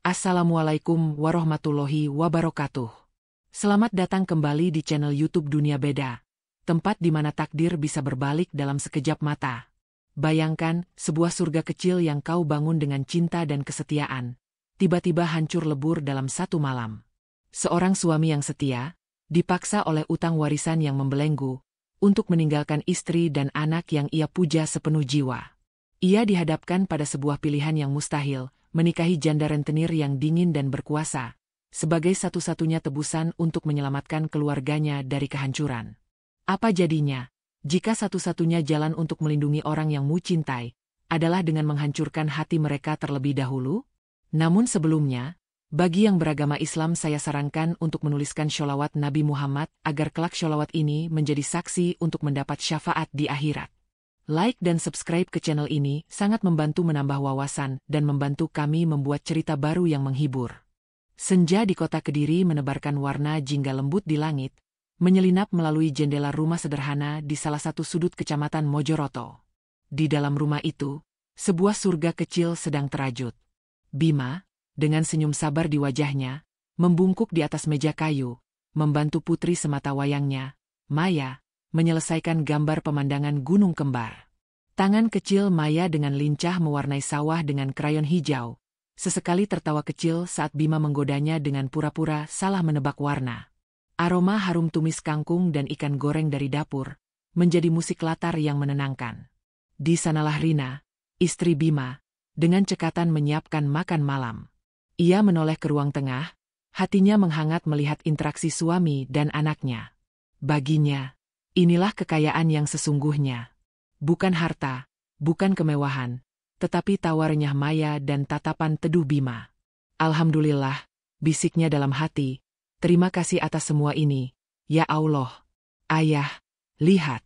Assalamualaikum warahmatullahi wabarakatuh. Selamat datang kembali di channel YouTube Dunia Beda, tempat di mana takdir bisa berbalik dalam sekejap mata. Bayangkan, sebuah surga kecil yang kau bangun dengan cinta dan kesetiaan, tiba-tiba hancur lebur dalam satu malam. Seorang suami yang setia, dipaksa oleh utang warisan yang membelenggu, untuk meninggalkan istri dan anak yang ia puja sepenuh jiwa. Ia dihadapkan pada sebuah pilihan yang mustahil, menikahi janda rentenir yang dingin dan berkuasa, sebagai satu-satunya tebusan untuk menyelamatkan keluarganya dari kehancuran. Apa jadinya, jika satu-satunya jalan untuk melindungi orang yang mu cintai, adalah dengan menghancurkan hati mereka terlebih dahulu? Namun sebelumnya, bagi yang beragama Islam saya sarankan untuk menuliskan sholawat Nabi Muhammad agar kelak sholawat ini menjadi saksi untuk mendapat syafaat di akhirat. Like dan subscribe ke channel ini sangat membantu menambah wawasan dan membantu kami membuat cerita baru yang menghibur. Senja di kota Kediri menebarkan warna jingga lembut di langit, menyelinap melalui jendela rumah sederhana di salah satu sudut kecamatan Mojoroto. Di dalam rumah itu, sebuah surga kecil sedang terajut. Bima, dengan senyum sabar di wajahnya, membungkuk di atas meja kayu, membantu putri semata wayangnya, Maya, menyelesaikan gambar pemandangan gunung kembar. Tangan kecil Maya dengan lincah mewarnai sawah dengan krayon hijau, sesekali tertawa kecil saat Bima menggodanya dengan pura-pura salah menebak warna. Aroma harum tumis kangkung dan ikan goreng dari dapur, menjadi musik latar yang menenangkan. Di sanalah Rina, istri Bima, dengan cekatan menyiapkan makan malam. Ia menoleh ke ruang tengah, hatinya menghangat melihat interaksi suami dan anaknya. Baginya, inilah kekayaan yang sesungguhnya. Bukan harta, bukan kemewahan, tetapi tawa renyah Maya dan tatapan teduh Bima. Alhamdulillah, bisiknya dalam hati, terima kasih atas semua ini, ya Allah. Ayah, lihat.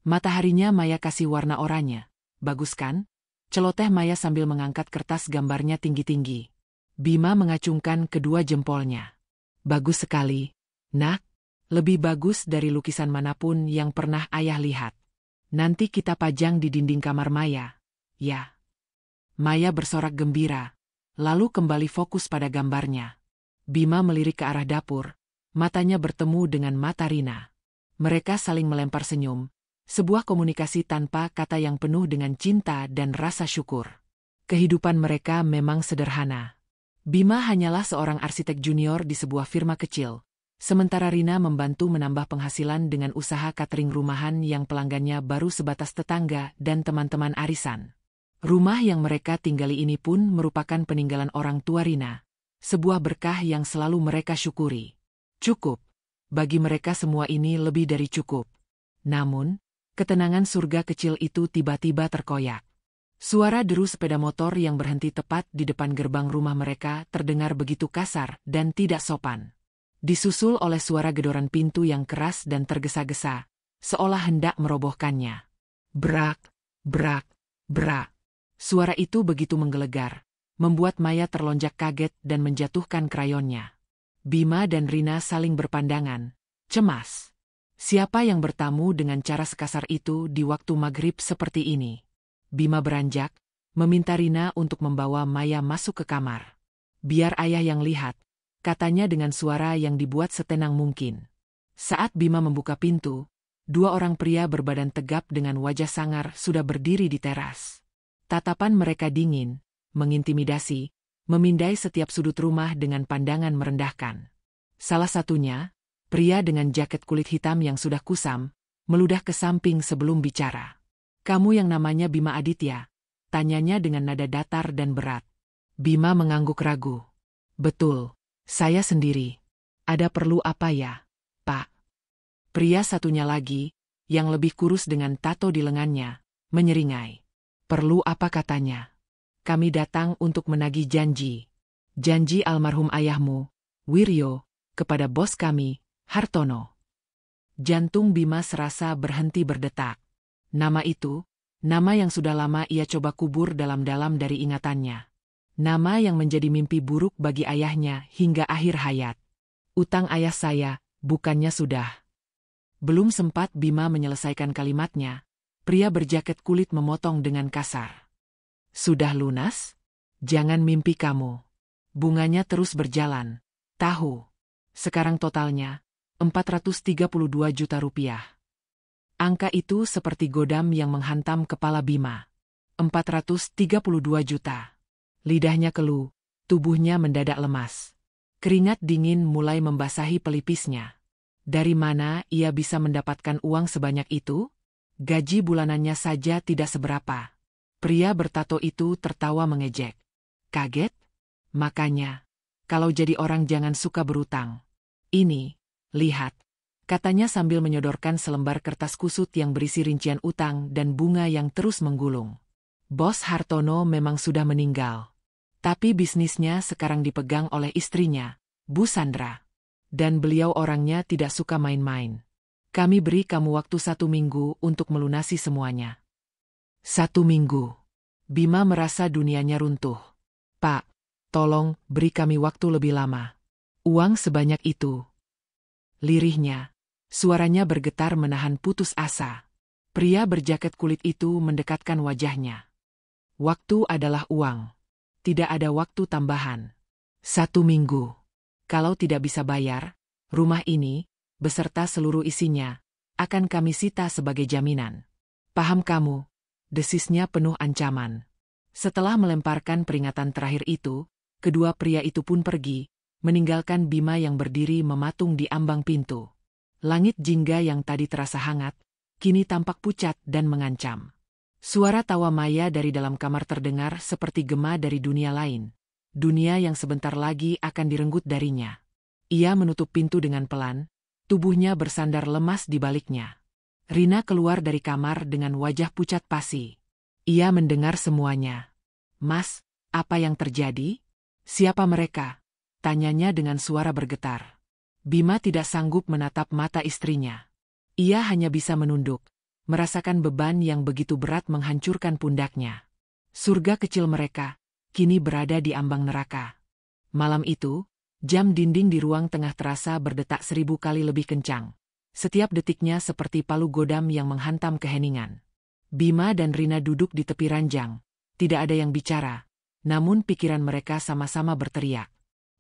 Mataharinya Maya kasih warna oranye. Bagus kan? Celoteh Maya sambil mengangkat kertas gambarnya tinggi-tinggi. Bima mengacungkan kedua jempolnya. Bagus sekali, nak. Lebih bagus dari lukisan manapun yang pernah ayah lihat. Nanti kita pajang di dinding kamar Maya, ya. Maya bersorak gembira, lalu kembali fokus pada gambarnya. Bima melirik ke arah dapur, matanya bertemu dengan mata Rina. Mereka saling melempar senyum, sebuah komunikasi tanpa kata yang penuh dengan cinta dan rasa syukur. Kehidupan mereka memang sederhana. Bima hanyalah seorang arsitek junior di sebuah firma kecil. Sementara Rina membantu menambah penghasilan dengan usaha catering rumahan yang pelanggannya baru sebatas tetangga dan teman-teman arisan. Rumah yang mereka tinggali ini pun merupakan peninggalan orang tua Rina, sebuah berkah yang selalu mereka syukuri. Cukup. Bagi mereka semua ini lebih dari cukup. Namun, ketenangan surga kecil itu tiba-tiba terkoyak. Suara deru sepeda motor yang berhenti tepat di depan gerbang rumah mereka terdengar begitu kasar dan tidak sopan. Disusul oleh suara gedoran pintu yang keras dan tergesa-gesa, seolah hendak merobohkannya. Brak, brak, brak. Suara itu begitu menggelegar, membuat Maya terlonjak kaget dan menjatuhkan krayonnya. Bima dan Rina saling berpandangan, cemas. Siapa yang bertamu dengan cara sekasar itu di waktu maghrib seperti ini? Bima beranjak, meminta Rina untuk membawa Maya masuk ke kamar. Biar ayah yang lihat, katanya dengan suara yang dibuat setenang mungkin. Saat Bima membuka pintu, dua orang pria berbadan tegap dengan wajah sangar sudah berdiri di teras. Tatapan mereka dingin, mengintimidasi, memindai setiap sudut rumah dengan pandangan merendahkan. Salah satunya, pria dengan jaket kulit hitam yang sudah kusam, meludah ke samping sebelum bicara. "Kamu yang namanya Bima Aditya?" tanyanya dengan nada datar dan berat. Bima mengangguk ragu. "Betul. Saya sendiri. Ada perlu apa ya, Pak?" Pria satunya lagi, yang lebih kurus dengan tato di lengannya, menyeringai. "Perlu apa?" katanya. "Kami datang untuk menagih janji. Janji almarhum ayahmu, Wiryo, kepada bos kami, Hartono." Jantung Bima serasa berhenti berdetak. Nama itu, nama yang sudah lama ia coba kubur dalam-dalam dari ingatannya. Nama yang menjadi mimpi buruk bagi ayahnya hingga akhir hayat. "Utang ayah saya, bukannya sudah." Belum sempat Bima menyelesaikan kalimatnya, pria berjaket kulit memotong dengan kasar. "Sudah lunas? Jangan mimpi kamu." Bunganya terus berjalan. Tahu. Sekarang totalnya 432 juta rupiah. Angka itu seperti godam yang menghantam kepala Bima. 432 juta. Lidahnya keluh, tubuhnya mendadak lemas. Keringat dingin mulai membasahi pelipisnya. Dari mana ia bisa mendapatkan uang sebanyak itu? Gaji bulanannya saja tidak seberapa. Pria bertato itu tertawa mengejek. Kaget? Makanya, kalau jadi orang jangan suka berutang. Ini, lihat, katanya sambil menyodorkan selembar kertas kusut yang berisi rincian utang dan bunga yang terus menggulung. Bos Hartono memang sudah meninggal. Tapi bisnisnya sekarang dipegang oleh istrinya, Bu Sandra. Dan beliau orangnya tidak suka main-main. Kami beri kamu waktu 1 minggu untuk melunasi semuanya. 1 minggu. Bima merasa dunianya runtuh. Pak, tolong beri kami waktu lebih lama. Uang sebanyak itu. Lirihnya, suaranya bergetar menahan putus asa. Pria berjaket kulit itu mendekatkan wajahnya. Waktu adalah uang. Tidak ada waktu tambahan. 1 minggu. Kalau tidak bisa bayar, rumah ini, beserta seluruh isinya, akan kami sita sebagai jaminan. Paham kamu? Desisnya penuh ancaman. Setelah melemparkan peringatan terakhir itu, kedua pria itu pun pergi, meninggalkan Bima yang berdiri mematung di ambang pintu. Langit jingga yang tadi terasa hangat, kini tampak pucat dan mengancam. Suara tawa Maya dari dalam kamar terdengar seperti gema dari dunia lain. Dunia yang sebentar lagi akan direnggut darinya. Ia menutup pintu dengan pelan, tubuhnya bersandar lemas di baliknya. Rina keluar dari kamar dengan wajah pucat pasi. Ia mendengar semuanya. Mas, apa yang terjadi? Siapa mereka? Tanyanya dengan suara bergetar. Bima tidak sanggup menatap mata istrinya. Ia hanya bisa menunduk, merasakan beban yang begitu berat menghancurkan pundaknya. Surga kecil mereka, kini berada di ambang neraka. Malam itu, jam dinding di ruang tengah terasa berdetak 1000 kali lebih kencang. Setiap detiknya seperti palu godam yang menghantam keheningan. Bima dan Rina duduk di tepi ranjang. Tidak ada yang bicara, namun pikiran mereka sama-sama berteriak.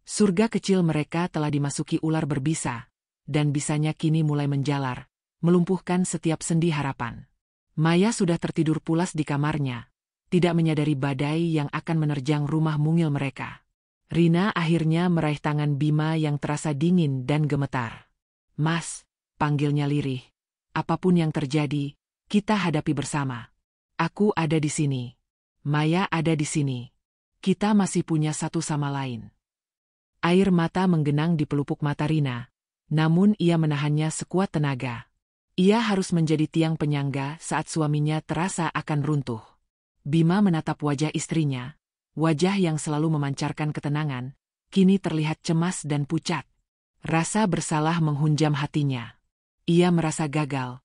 Surga kecil mereka telah dimasuki ular berbisa, dan bisanya kini mulai menjalar, melumpuhkan setiap sendi harapan. Maya sudah tertidur pulas di kamarnya, tidak menyadari badai yang akan menerjang rumah mungil mereka. Rina akhirnya meraih tangan Bima yang terasa dingin dan gemetar. Mas, panggilnya lirih. Apapun yang terjadi, kita hadapi bersama. Aku ada di sini. Maya ada di sini. Kita masih punya satu sama lain. Air mata menggenang di pelupuk mata Rina, namun ia menahannya sekuat tenaga. Ia harus menjadi tiang penyangga saat suaminya terasa akan runtuh. Bima menatap wajah istrinya, wajah yang selalu memancarkan ketenangan, kini terlihat cemas dan pucat. Rasa bersalah menghunjam hatinya. Ia merasa gagal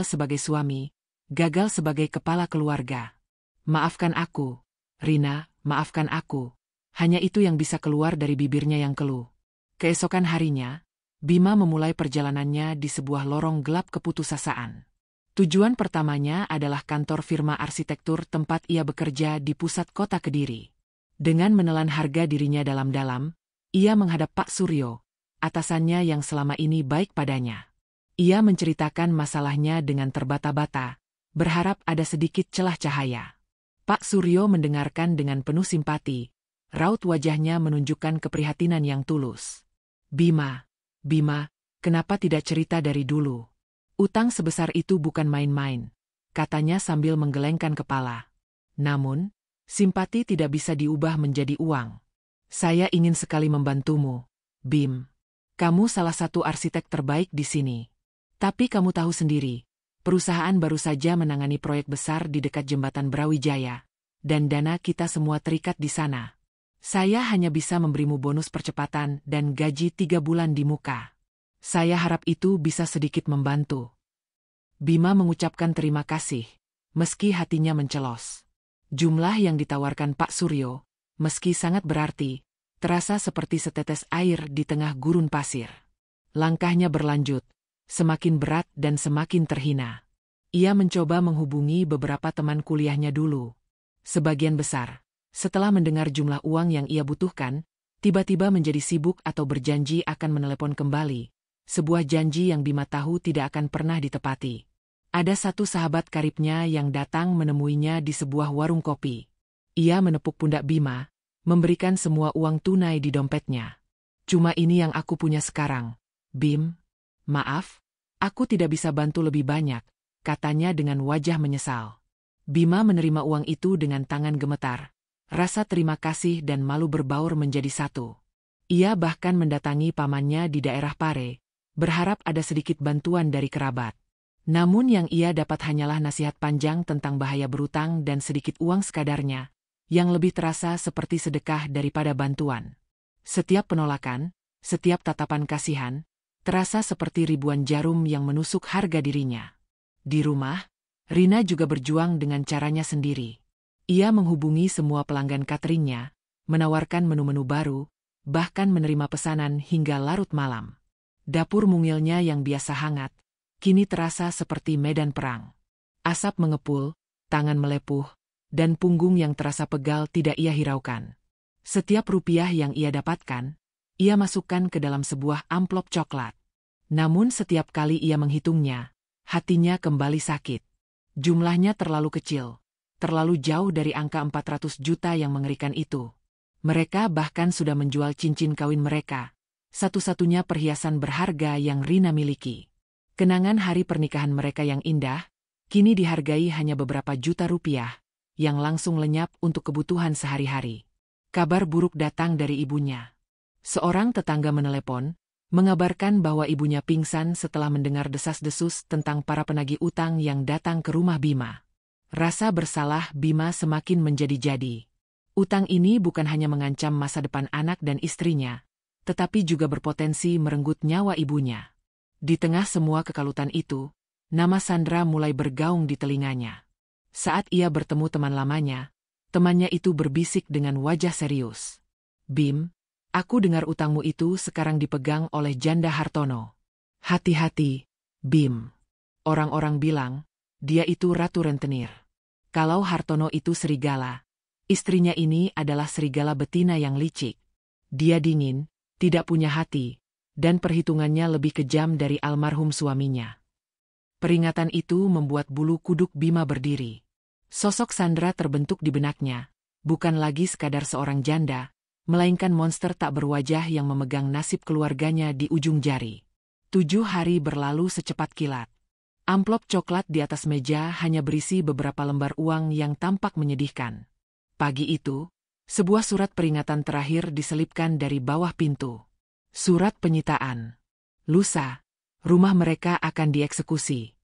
sebagai suami, gagal sebagai kepala keluarga. Maafkan aku, Rina, maafkan aku. Hanya itu yang bisa keluar dari bibirnya yang keluh. Keesokan harinya, Bima memulai perjalanannya di sebuah lorong gelap keputusasaan. Tujuan pertamanya adalah kantor firma arsitektur tempat ia bekerja di pusat kota Kediri. Dengan menelan harga dirinya dalam-dalam, ia menghadap Pak Suryo, atasannya yang selama ini baik padanya. Ia menceritakan masalahnya dengan terbata-bata, berharap ada sedikit celah cahaya. Pak Suryo mendengarkan dengan penuh simpati, raut wajahnya menunjukkan keprihatinan yang tulus. Bima, kenapa tidak cerita dari dulu? Utang sebesar itu bukan main-main, katanya sambil menggelengkan kepala. Namun, simpati tidak bisa diubah menjadi uang. Saya ingin sekali membantumu, Bim. Kamu salah satu arsitek terbaik di sini. Tapi kamu tahu sendiri, perusahaan baru saja menangani proyek besar di dekat jembatan Brawijaya, dan dana kita semua terikat di sana. Saya hanya bisa memberimu bonus percepatan dan gaji 3 bulan di muka. Saya harap itu bisa sedikit membantu. Bima mengucapkan terima kasih, meski hatinya mencelos. Jumlah yang ditawarkan Pak Suryo, meski sangat berarti, terasa seperti setetes air di tengah gurun pasir. Langkahnya berlanjut, semakin berat dan semakin terhina. Ia mencoba menghubungi beberapa teman kuliahnya dulu. Sebagian besar, setelah mendengar jumlah uang yang ia butuhkan, tiba-tiba menjadi sibuk atau berjanji akan menelepon kembali, sebuah janji yang Bima tahu tidak akan pernah ditepati. Ada satu sahabat karibnya yang datang menemuinya di sebuah warung kopi. Ia menepuk pundak Bima, memberikan semua uang tunai di dompetnya. Cuma ini yang aku punya sekarang, Bim. Maaf, aku tidak bisa bantu lebih banyak, katanya dengan wajah menyesal. Bima menerima uang itu dengan tangan gemetar. Rasa terima kasih dan malu berbaur menjadi satu. Ia bahkan mendatangi pamannya di daerah Pare, berharap ada sedikit bantuan dari kerabat. Namun yang ia dapat hanyalah nasihat panjang tentang bahaya berutang dan sedikit uang sekadarnya, yang lebih terasa seperti sedekah daripada bantuan. Setiap penolakan, setiap tatapan kasihan, terasa seperti ribuan jarum yang menusuk harga dirinya. Di rumah, Rina juga berjuang dengan caranya sendiri. Ia menghubungi semua pelanggan cateringnya, menawarkan menu-menu baru, bahkan menerima pesanan hingga larut malam. Dapur mungilnya yang biasa hangat, kini terasa seperti medan perang. Asap mengepul, tangan melepuh, dan punggung yang terasa pegal tidak ia hiraukan. Setiap rupiah yang ia dapatkan, ia masukkan ke dalam sebuah amplop coklat. Namun setiap kali ia menghitungnya, hatinya kembali sakit. Jumlahnya terlalu kecil, terlalu jauh dari angka 400 juta yang mengerikan itu. Mereka bahkan sudah menjual cincin kawin mereka, satu-satunya perhiasan berharga yang Rina miliki. Kenangan hari pernikahan mereka yang indah, kini dihargai hanya beberapa juta rupiah, yang langsung lenyap untuk kebutuhan sehari-hari. Kabar buruk datang dari ibunya. Seorang tetangga menelepon, mengabarkan bahwa ibunya pingsan setelah mendengar desas-desus tentang para penagih utang yang datang ke rumah Bima. Rasa bersalah Bima semakin menjadi-jadi. Utang ini bukan hanya mengancam masa depan anak dan istrinya, tetapi juga berpotensi merenggut nyawa ibunya. Di tengah semua kekalutan itu, nama Sandra mulai bergaung di telinganya. Saat ia bertemu teman lamanya, temannya itu berbisik dengan wajah serius. Bim, aku dengar utangmu itu sekarang dipegang oleh Janda Hartono. Hati-hati, Bim. Orang-orang bilang, dia itu ratu rentenir. Kalau Hartono itu serigala, istrinya ini adalah serigala betina yang licik. Dia dingin, tidak punya hati, dan perhitungannya lebih kejam dari almarhum suaminya. Peringatan itu membuat bulu kuduk Bima berdiri. Sosok Sandra terbentuk di benaknya, bukan lagi sekadar seorang janda, melainkan monster tak berwajah yang memegang nasib keluarganya di ujung jari. 7 hari berlalu secepat kilat. Amplop coklat di atas meja hanya berisi beberapa lembar uang yang tampak menyedihkan. Pagi itu, sebuah surat peringatan terakhir diselipkan dari bawah pintu. Surat penyitaan. Lusa, rumah mereka akan dieksekusi.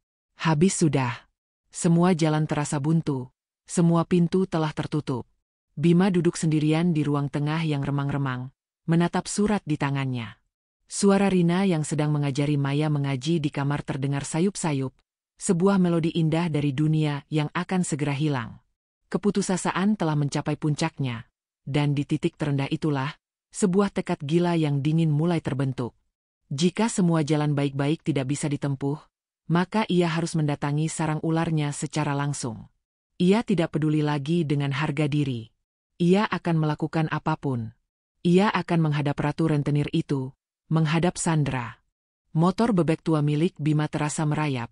Habis sudah. Semua jalan terasa buntu, semua pintu telah tertutup. Bima duduk sendirian di ruang tengah yang remang-remang, menatap surat di tangannya. Suara Rina yang sedang mengajari Maya mengaji di kamar terdengar sayup-sayup, sebuah melodi indah dari dunia yang akan segera hilang. Keputusasaan telah mencapai puncaknya, dan di titik terendah itulah, sebuah tekad gila yang dingin mulai terbentuk. Jika semua jalan baik-baik tidak bisa ditempuh, maka ia harus mendatangi sarang ularnya secara langsung. Ia tidak peduli lagi dengan harga diri. Ia akan melakukan apapun. Ia akan menghadap Ratu Rentenir itu, menghadap Sandra. Motor bebek tua milik Bima terasa merayap,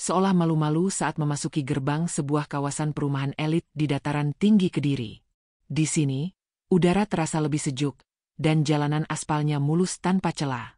seolah malu-malu saat memasuki gerbang sebuah kawasan perumahan elit di dataran tinggi Kediri. Di sini, udara terasa lebih sejuk, dan jalanan aspalnya mulus tanpa celah.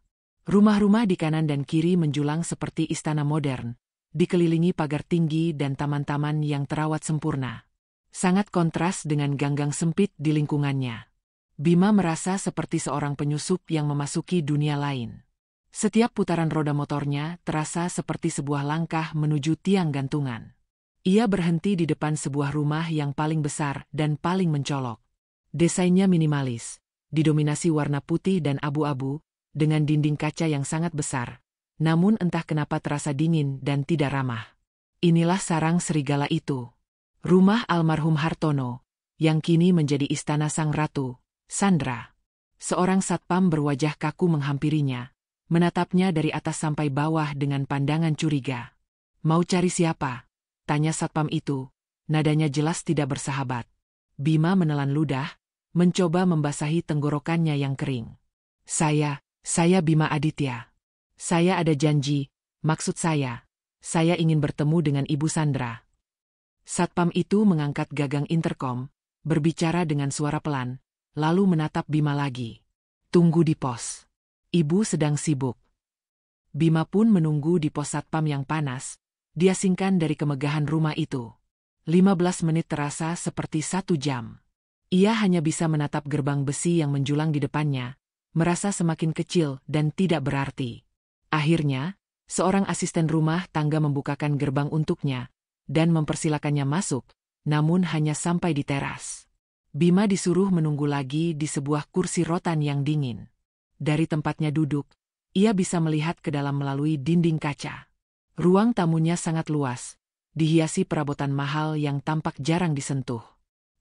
Rumah-rumah di kanan dan kiri menjulang seperti istana modern, dikelilingi pagar tinggi dan taman-taman yang terawat sempurna. Sangat kontras dengan ganggang sempit di lingkungannya. Bima merasa seperti seorang penyusup yang memasuki dunia lain. Setiap putaran roda motornya terasa seperti sebuah langkah menuju tiang gantungan. Ia berhenti di depan sebuah rumah yang paling besar dan paling mencolok. Desainnya minimalis, didominasi warna putih dan abu-abu, dengan dinding kaca yang sangat besar. Namun entah kenapa terasa dingin dan tidak ramah. Inilah sarang serigala itu. Rumah almarhum Hartono, yang kini menjadi istana sang ratu, Sandra. Seorang satpam berwajah kaku menghampirinya, menatapnya dari atas sampai bawah dengan pandangan curiga. "Mau cari siapa?" tanya satpam itu, nadanya jelas tidak bersahabat. Bima menelan ludah, mencoba membasahi tenggorokannya yang kering. Saya Bima Aditya. Saya ada janji, maksud saya ingin bertemu dengan Ibu Sandra. Satpam itu mengangkat gagang interkom, berbicara dengan suara pelan, lalu menatap Bima lagi. Tunggu di pos. Ibu sedang sibuk. Bima pun menunggu di pos satpam yang panas, diasingkan dari kemegahan rumah itu. 15 menit terasa seperti 1 jam. Ia hanya bisa menatap gerbang besi yang menjulang di depannya, merasa semakin kecil dan tidak berarti. Akhirnya, seorang asisten rumah tangga membukakan gerbang untuknya, dan mempersilakannya masuk, namun hanya sampai di teras. Bima disuruh menunggu lagi di sebuah kursi rotan yang dingin. Dari tempatnya duduk, ia bisa melihat ke dalam melalui dinding kaca. Ruang tamunya sangat luas, dihiasi perabotan mahal yang tampak jarang disentuh.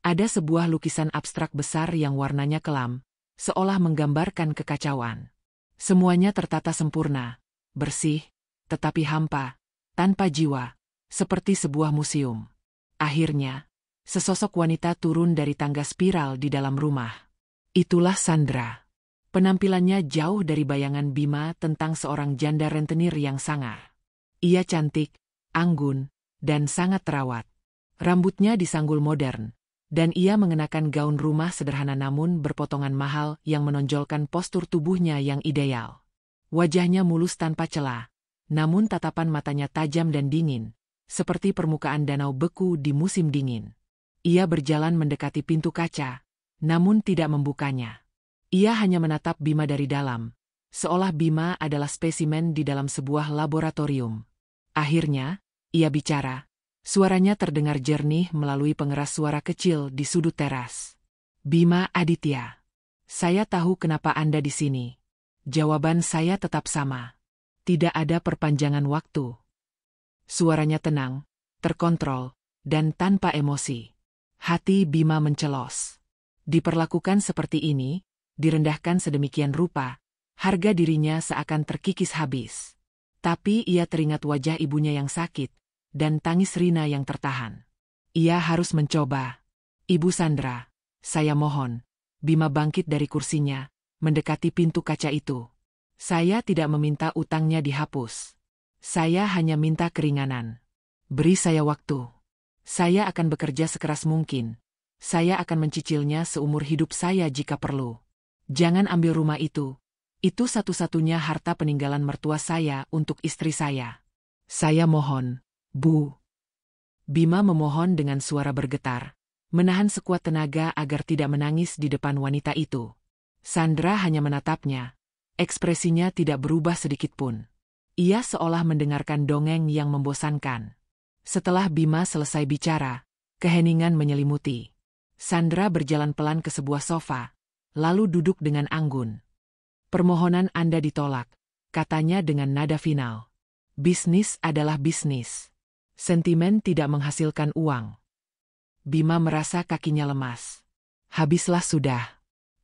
Ada sebuah lukisan abstrak besar yang warnanya kelam, seolah menggambarkan kekacauan. Semuanya tertata sempurna, bersih, tetapi hampa, tanpa jiwa, seperti sebuah museum. Akhirnya, sesosok wanita turun dari tangga spiral di dalam rumah. Itulah Sandra. Penampilannya jauh dari bayangan Bima tentang seorang janda rentenir yang sangar. Ia cantik, anggun, dan sangat terawat. Rambutnya disanggul modern, dan ia mengenakan gaun rumah sederhana namun berpotongan mahal yang menonjolkan postur tubuhnya yang ideal. Wajahnya mulus tanpa celah, namun tatapan matanya tajam dan dingin, seperti permukaan danau beku di musim dingin. Ia berjalan mendekati pintu kaca, namun tidak membukanya. Ia hanya menatap Bima dari dalam, seolah Bima adalah spesimen di dalam sebuah laboratorium. Akhirnya, ia bicara. Suaranya terdengar jernih melalui pengeras suara kecil di sudut teras. Bima Aditya. Saya tahu kenapa Anda di sini. Jawaban saya tetap sama. Tidak ada perpanjangan waktu. Suaranya tenang, terkontrol, dan tanpa emosi. Hati Bima mencelos. Diperlakukan seperti ini, direndahkan sedemikian rupa, harga dirinya seakan terkikis habis. Tapi ia teringat wajah ibunya yang sakit, dan tangis Rina yang tertahan. Ia harus mencoba. Ibu Sandra, saya mohon. Bima bangkit dari kursinya, mendekati pintu kaca itu. Saya tidak meminta utangnya dihapus. Saya hanya minta keringanan. Beri saya waktu. Saya akan bekerja sekeras mungkin. Saya akan mencicilnya seumur hidup saya jika perlu. Jangan ambil rumah itu. Itu satu-satunya harta peninggalan mertua saya untuk istri saya. Saya mohon, Bu. Bima memohon dengan suara bergetar, menahan sekuat tenaga agar tidak menangis di depan wanita itu. Sandra hanya menatapnya. Ekspresinya tidak berubah sedikitpun. Ia seolah mendengarkan dongeng yang membosankan. Setelah Bima selesai bicara, keheningan menyelimuti. Sandra berjalan pelan ke sebuah sofa, lalu duduk dengan anggun. Permohonan Anda ditolak, katanya dengan nada final. Bisnis adalah bisnis. Sentimen tidak menghasilkan uang. Bima merasa kakinya lemas. Habislah sudah.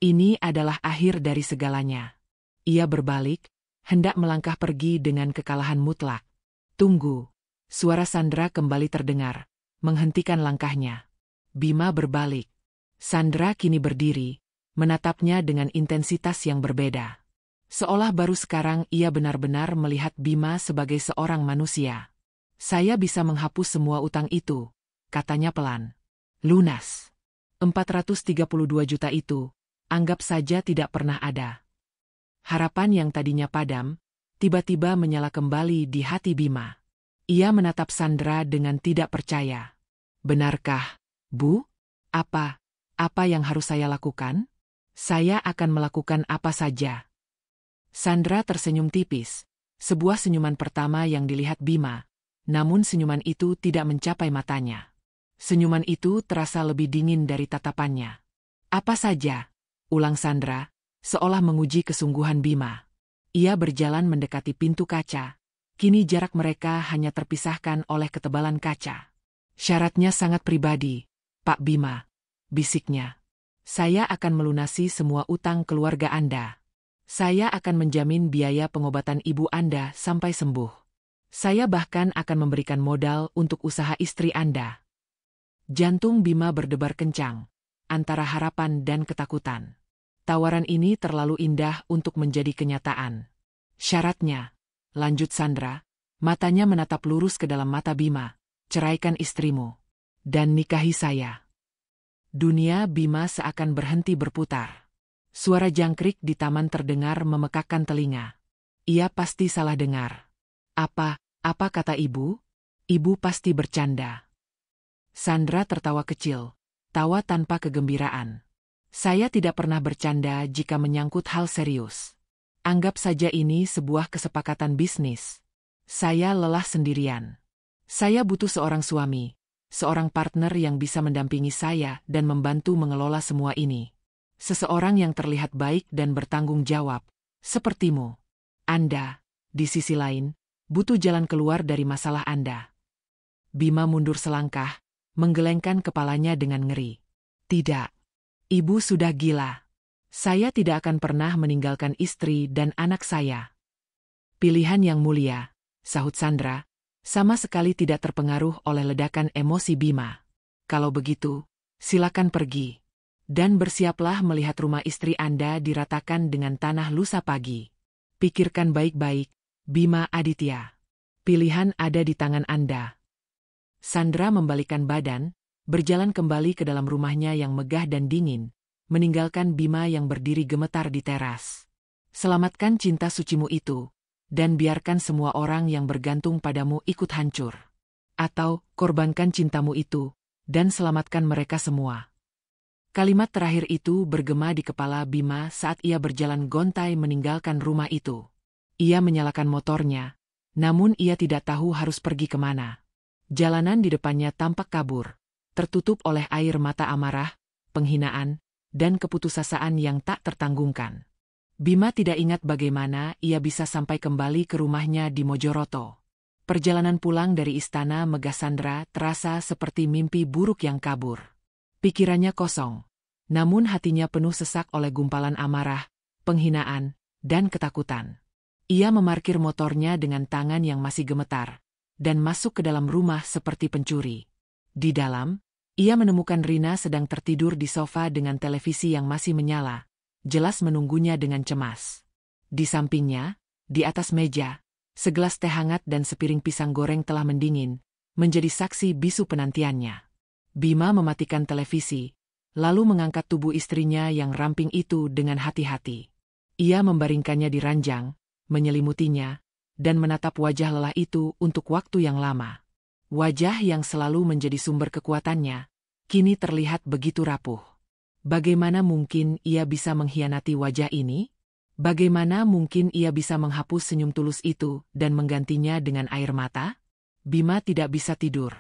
Ini adalah akhir dari segalanya. Ia berbalik, hendak melangkah pergi dengan kekalahan mutlak. Tunggu. Suara Sandra kembali terdengar, menghentikan langkahnya. Bima berbalik. Sandra kini berdiri, menatapnya dengan intensitas yang berbeda. Seolah baru sekarang ia benar-benar melihat Bima sebagai seorang manusia. Saya bisa menghapus semua utang itu, katanya pelan. Lunas. 432 juta itu, anggap saja tidak pernah ada. Harapan yang tadinya padam, tiba-tiba menyala kembali di hati Bima. Ia menatap Sandra dengan tidak percaya. Benarkah, Bu? Apa yang harus saya lakukan? Saya akan melakukan apa saja. Sandra tersenyum tipis, sebuah senyuman pertama yang dilihat Bima, namun senyuman itu tidak mencapai matanya. Senyuman itu terasa lebih dingin dari tatapannya. Apa saja? Ulang Sandra, seolah menguji kesungguhan Bima. Ia berjalan mendekati pintu kaca. Kini jarak mereka hanya terpisahkan oleh ketebalan kaca. Syaratnya sangat pribadi, Pak Bima, bisiknya. Saya akan melunasi semua utang keluarga Anda. Saya akan menjamin biaya pengobatan ibu Anda sampai sembuh. Saya bahkan akan memberikan modal untuk usaha istri Anda. Jantung Bima berdebar kencang. antara harapan dan ketakutan. Tawaran ini terlalu indah untuk menjadi kenyataan. Syaratnya, lanjut Sandra, matanya menatap lurus ke dalam mata Bima, ceraikan istrimu. Dan nikahi saya. Dunia Bima seakan berhenti berputar. Suara jangkrik di taman terdengar memekakkan telinga. Ia pasti salah dengar. Apa kata ibu? Ibu pasti bercanda. Sandra tertawa kecil, tawa tanpa kegembiraan. Saya tidak pernah bercanda jika menyangkut hal serius. Anggap saja ini sebuah kesepakatan bisnis. Saya lelah sendirian. Saya butuh seorang suami, seorang partner yang bisa mendampingi saya dan membantu mengelola semua ini. Seseorang yang terlihat baik dan bertanggung jawab, sepertimu. Anda, di sisi lain, butuh jalan keluar dari masalah Anda. Bima mundur selangkah, menggelengkan kepalanya dengan ngeri. Tidak. Ibu sudah gila. Saya tidak akan pernah meninggalkan istri dan anak saya. Pilihan yang mulia, sahut Sandra, sama sekali tidak terpengaruh oleh ledakan emosi Bima. Kalau begitu, silakan pergi. Dan bersiaplah melihat rumah istri Anda diratakan dengan tanah lusa pagi. Pikirkan baik-baik, Bima Aditya. Pilihan ada di tangan Anda. Sandra membalikkan badan, berjalan kembali ke dalam rumahnya yang megah dan dingin, meninggalkan Bima yang berdiri gemetar di teras. Selamatkan cinta sucimu itu, dan biarkan semua orang yang bergantung padamu ikut hancur. Atau, korbankan cintamu itu, dan selamatkan mereka semua. Kalimat terakhir itu bergema di kepala Bima saat ia berjalan gontai meninggalkan rumah itu. Ia menyalakan motornya, namun ia tidak tahu harus pergi kemana. Jalanan di depannya tampak kabur, tertutup oleh air mata amarah, penghinaan, dan keputusasaan yang tak tertanggungkan. Bima tidak ingat bagaimana ia bisa sampai kembali ke rumahnya di Mojoroto. Perjalanan pulang dari istana megah Sandra terasa seperti mimpi buruk yang kabur. Pikirannya kosong, namun hatinya penuh sesak oleh gumpalan amarah, penghinaan, dan ketakutan. Ia memarkir motornya dengan tangan yang masih gemetar, dan masuk ke dalam rumah seperti pencuri. Di dalam, ia menemukan Rina sedang tertidur di sofa dengan televisi yang masih menyala, jelas menunggunya dengan cemas. Di sampingnya, di atas meja, segelas teh hangat dan sepiring pisang goreng telah mendingin, menjadi saksi bisu penantiannya. Bima mematikan televisi, lalu mengangkat tubuh istrinya yang ramping itu dengan hati-hati. Ia membaringkannya di ranjang, menyelimutinya, dan menatap wajah lelah itu untuk waktu yang lama. Wajah yang selalu menjadi sumber kekuatannya, kini terlihat begitu rapuh. Bagaimana mungkin ia bisa mengkhianati wajah ini? Bagaimana mungkin ia bisa menghapus senyum tulus itu dan menggantinya dengan air mata? Bima tidak bisa tidur.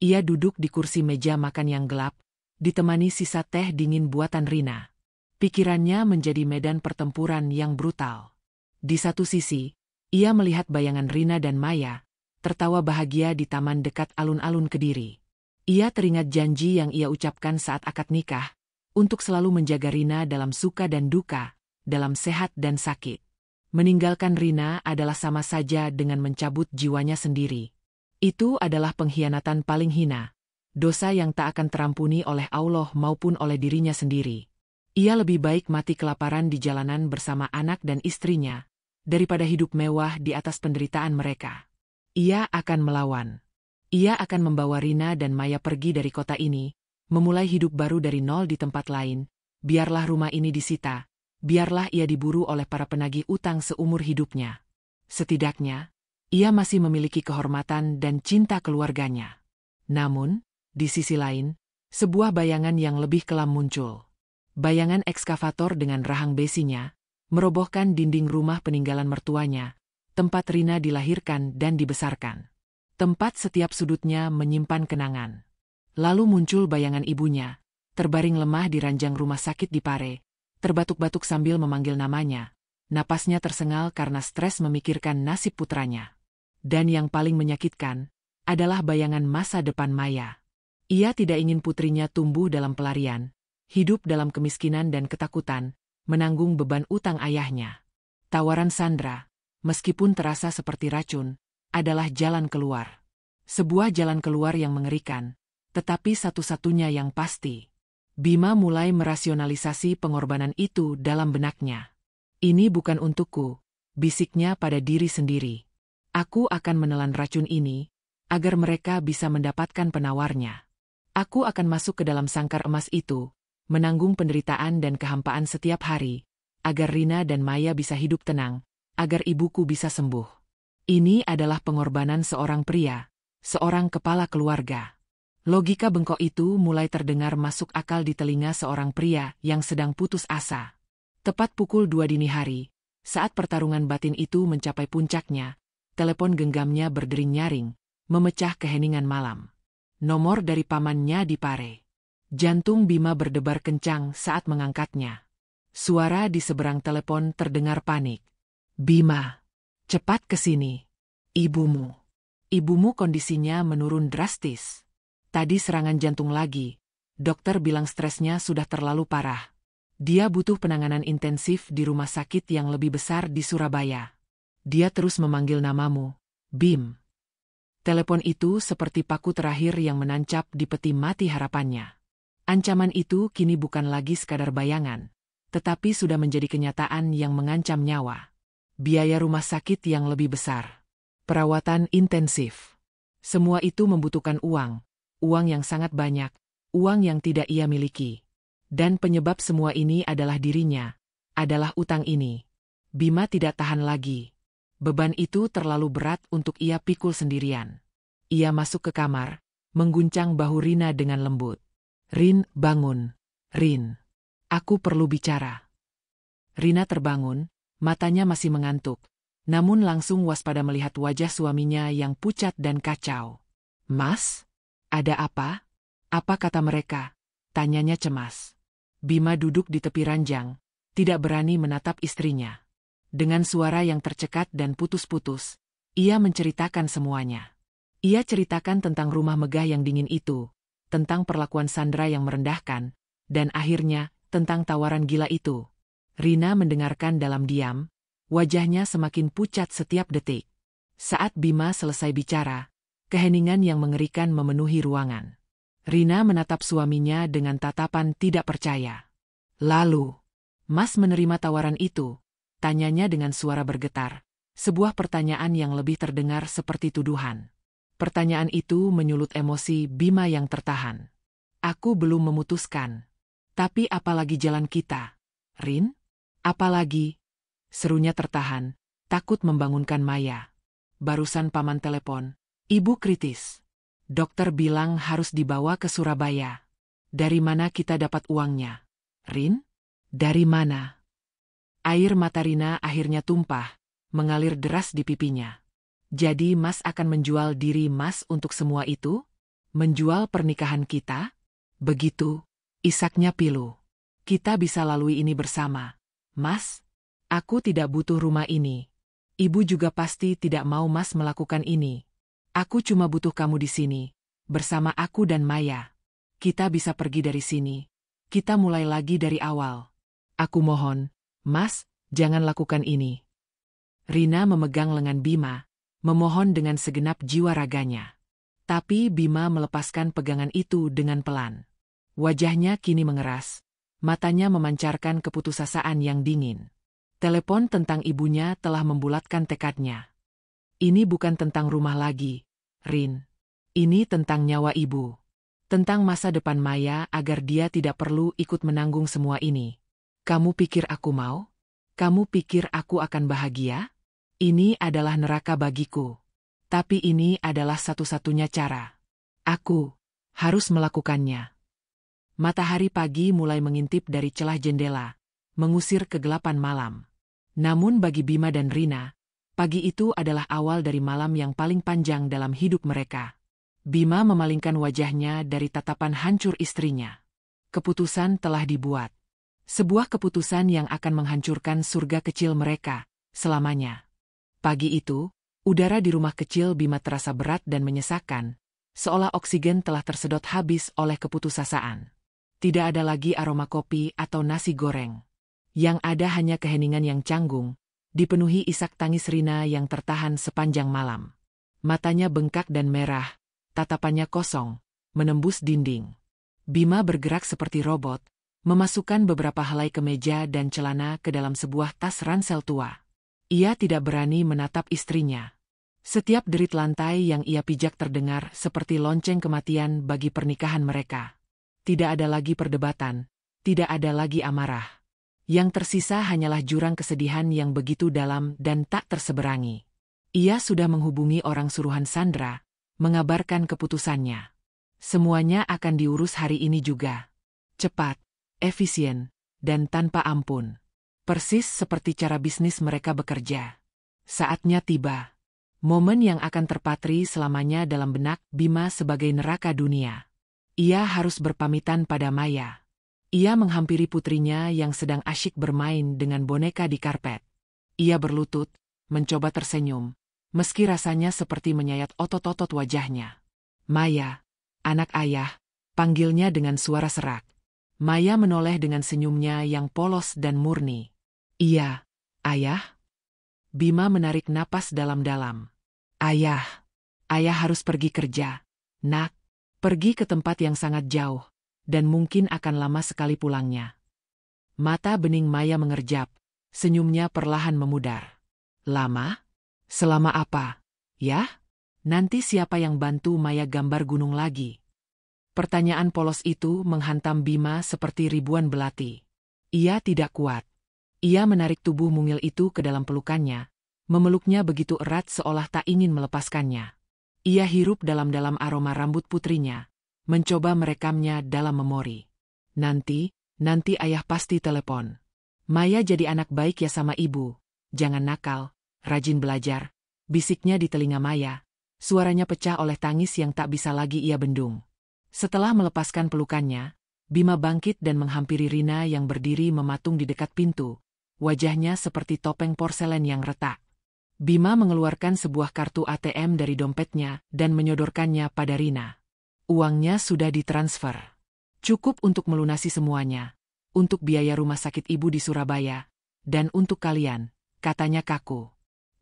Ia duduk di kursi meja makan yang gelap, ditemani sisa teh dingin buatan Rina. Pikirannya menjadi medan pertempuran yang brutal. Di satu sisi, ia melihat bayangan Rina dan Maya, tertawa bahagia di taman dekat alun-alun Kediri. Ia teringat janji yang ia ucapkan saat akad nikah, untuk selalu menjaga Rina dalam suka dan duka, dalam sehat dan sakit. Meninggalkan Rina adalah sama saja dengan mencabut jiwanya sendiri. Itu adalah pengkhianatan paling hina, dosa yang tak akan terampuni oleh Allah maupun oleh dirinya sendiri. Ia lebih baik mati kelaparan di jalanan bersama anak dan istrinya, daripada hidup mewah di atas penderitaan mereka. Ia akan melawan. Ia akan membawa Rina dan Maya pergi dari kota ini, memulai hidup baru dari nol di tempat lain. Biarlah rumah ini disita, biarlah ia diburu oleh para penagih utang seumur hidupnya. Setidaknya, ia masih memiliki kehormatan dan cinta keluarganya. Namun, di sisi lain, sebuah bayangan yang lebih kelam muncul. Bayangan ekskavator dengan rahang besinya, merobohkan dinding rumah peninggalan mertuanya, tempat Rina dilahirkan dan dibesarkan. Tempat setiap sudutnya menyimpan kenangan. Lalu muncul bayangan ibunya, terbaring lemah di ranjang rumah sakit di Pare, terbatuk-batuk sambil memanggil namanya. Napasnya tersengal karena stres memikirkan nasib putranya. Dan yang paling menyakitkan, adalah bayangan masa depan Maya. Ia tidak ingin putrinya tumbuh dalam pelarian, hidup dalam kemiskinan dan ketakutan, menanggung beban utang ayahnya. Tawaran Sandra, meskipun terasa seperti racun, adalah jalan keluar. Sebuah jalan keluar yang mengerikan, tetapi satu-satunya yang pasti. Bima mulai merasionalisasi pengorbanan itu dalam benaknya. Ini bukan untukku, bisiknya pada diri sendiri. Aku akan menelan racun ini, agar mereka bisa mendapatkan penawarnya. Aku akan masuk ke dalam sangkar emas itu, menanggung penderitaan dan kehampaan setiap hari, agar Rina dan Maya bisa hidup tenang, agar ibuku bisa sembuh. Ini adalah pengorbanan seorang pria, seorang kepala keluarga. Logika bengkok itu mulai terdengar masuk akal di telinga seorang pria yang sedang putus asa. Tepat pukul 2 dini hari, saat pertarungan batin itu mencapai puncaknya, telepon genggamnya berdering nyaring, memecah keheningan malam. Nomor dari pamannya di Pare. Jantung Bima berdebar kencang saat mengangkatnya. Suara di seberang telepon terdengar panik. Bima, cepat ke sini. Ibumu. Ibumu kondisinya menurun drastis. Tadi serangan jantung lagi. Dokter bilang stresnya sudah terlalu parah. Dia butuh penanganan intensif di rumah sakit yang lebih besar di Surabaya. Dia terus memanggil namamu, Bim. Telepon itu seperti paku terakhir yang menancap di peti mati harapannya. Ancaman itu kini bukan lagi sekadar bayangan, tetapi sudah menjadi kenyataan yang mengancam nyawa. Biaya rumah sakit yang lebih besar. Perawatan intensif. Semua itu membutuhkan uang. Uang yang sangat banyak, uang yang tidak ia miliki. Dan penyebab semua ini adalah dirinya, adalah utang ini. Bima tidak tahan lagi. Beban itu terlalu berat untuk ia pikul sendirian. Ia masuk ke kamar, mengguncang bahu Rina dengan lembut. Rin, bangun. Rin. Aku perlu bicara. Rina terbangun, matanya masih mengantuk, namun langsung waspada melihat wajah suaminya yang pucat dan kacau. Mas? Ada apa? Apa kata mereka? Tanyanya cemas. Bima duduk di tepi ranjang, tidak berani menatap istrinya. Dengan suara yang tercekat dan putus-putus, ia menceritakan semuanya. Ia ceritakan tentang rumah megah yang dingin itu, tentang perlakuan Sandra yang merendahkan, dan akhirnya, tentang tawaran gila itu. Rina mendengarkan dalam diam, wajahnya semakin pucat setiap detik. Saat Bima selesai bicara, keheningan yang mengerikan memenuhi ruangan. Rina menatap suaminya dengan tatapan tidak percaya. Lalu, Mas menerima tawaran itu? Tanyanya dengan suara bergetar. Sebuah pertanyaan yang lebih terdengar seperti tuduhan. Pertanyaan itu menyulut emosi Bima yang tertahan. Aku belum memutuskan. Tapi apalagi jalan kita? Rin? Apalagi? Serunya tertahan, takut membangunkan Maya. Barusan paman telepon. Ibu kritis. Dokter bilang harus dibawa ke Surabaya. Dari mana kita dapat uangnya? Rin? Dari mana? Air mata Rina akhirnya tumpah, mengalir deras di pipinya. Jadi Mas akan menjual diri Mas untuk semua itu? Menjual pernikahan kita? Begitu, isaknya pilu. Kita bisa lalui ini bersama. Mas, aku tidak butuh rumah ini. Ibu juga pasti tidak mau Mas melakukan ini. Aku cuma butuh kamu di sini, bersama aku dan Maya. Kita bisa pergi dari sini. Kita mulai lagi dari awal. Aku mohon, Mas, jangan lakukan ini. Rina memegang lengan Bima, memohon dengan segenap jiwa raganya. Tapi Bima melepaskan pegangan itu dengan pelan. Wajahnya kini mengeras, matanya memancarkan keputusasaan yang dingin. Telepon tentang ibunya telah membulatkan tekadnya. Ini bukan tentang rumah lagi, Rin. Ini tentang nyawa ibu. Tentang masa depan Maya agar dia tidak perlu ikut menanggung semua ini. Kamu pikir aku mau? Kamu pikir aku akan bahagia? Ini adalah neraka bagiku. Tapi ini adalah satu-satunya cara. Aku harus melakukannya. Matahari pagi mulai mengintip dari celah jendela, mengusir kegelapan malam. Namun bagi Bima dan Rina, pagi itu adalah awal dari malam yang paling panjang dalam hidup mereka. Bima memalingkan wajahnya dari tatapan hancur istrinya. Keputusan telah dibuat. Sebuah keputusan yang akan menghancurkan surga kecil mereka, selamanya. Pagi itu, udara di rumah kecil Bima terasa berat dan menyesakan, seolah oksigen telah tersedot habis oleh keputusasaan. Tidak ada lagi aroma kopi atau nasi goreng. Yang ada hanya keheningan yang canggung, dipenuhi isak tangis Rina yang tertahan sepanjang malam. Matanya bengkak dan merah, tatapannya kosong, menembus dinding. Bima bergerak seperti robot, memasukkan beberapa helai kemeja dan celana ke dalam sebuah tas ransel tua. Ia tidak berani menatap istrinya. Setiap derit lantai yang ia pijak terdengar seperti lonceng kematian bagi pernikahan mereka. Tidak ada lagi perdebatan, tidak ada lagi amarah. Yang tersisa hanyalah jurang kesedihan yang begitu dalam dan tak terseberangi. Ia sudah menghubungi orang suruhan Sandra, mengabarkan keputusannya. Semuanya akan diurus hari ini juga. Cepat, efisien, dan tanpa ampun. Persis seperti cara bisnis mereka bekerja. Saatnya tiba. Momen yang akan terpatri selamanya dalam benak Bima sebagai neraka dunia. Ia harus berpamitan pada Maya. Ia menghampiri putrinya yang sedang asyik bermain dengan boneka di karpet. Ia berlutut, mencoba tersenyum, meski rasanya seperti menyayat otot-otot wajahnya. Maya, anak ayah, panggilnya dengan suara serak. Maya menoleh dengan senyumnya yang polos dan murni. Iya, ayah. Bima menarik napas dalam-dalam. Ayah harus pergi kerja, nak. Pergi ke tempat yang sangat jauh, dan mungkin akan lama sekali pulangnya. Mata bening Maya mengerjap, senyumnya perlahan memudar. Lama? Selama apa? Ya? Nanti siapa yang bantu Maya gambar gunung lagi? Pertanyaan polos itu menghantam Bima seperti ribuan belati. Ia tidak kuat. Ia menarik tubuh mungil itu ke dalam pelukannya, memeluknya begitu erat seolah tak ingin melepaskannya. Ia hirup dalam-dalam aroma rambut putrinya, mencoba merekamnya dalam memori. Nanti ayah pasti telepon. Maya jadi anak baik ya sama ibu, jangan nakal, rajin belajar, bisiknya di telinga Maya. Suaranya pecah oleh tangis yang tak bisa lagi ia bendung. Setelah melepaskan pelukannya, Bima bangkit dan menghampiri Rina yang berdiri mematung di dekat pintu, wajahnya seperti topeng porselen yang retak. Bima mengeluarkan sebuah kartu ATM dari dompetnya dan menyodorkannya pada Rina. Uangnya sudah ditransfer. Cukup untuk melunasi semuanya, untuk biaya rumah sakit ibu di Surabaya, dan untuk kalian, katanya kaku.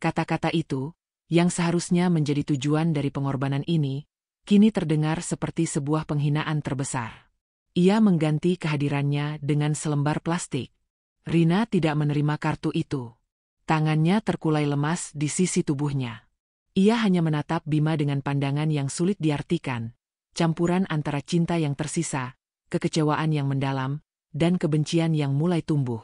Kata-kata itu, yang seharusnya menjadi tujuan dari pengorbanan ini, kini terdengar seperti sebuah penghinaan terbesar. Ia mengganti kehadirannya dengan selembar plastik. Rina tidak menerima kartu itu. Tangannya terkulai lemas di sisi tubuhnya. Ia hanya menatap Bima dengan pandangan yang sulit diartikan, campuran antara cinta yang tersisa, kekecewaan yang mendalam, dan kebencian yang mulai tumbuh.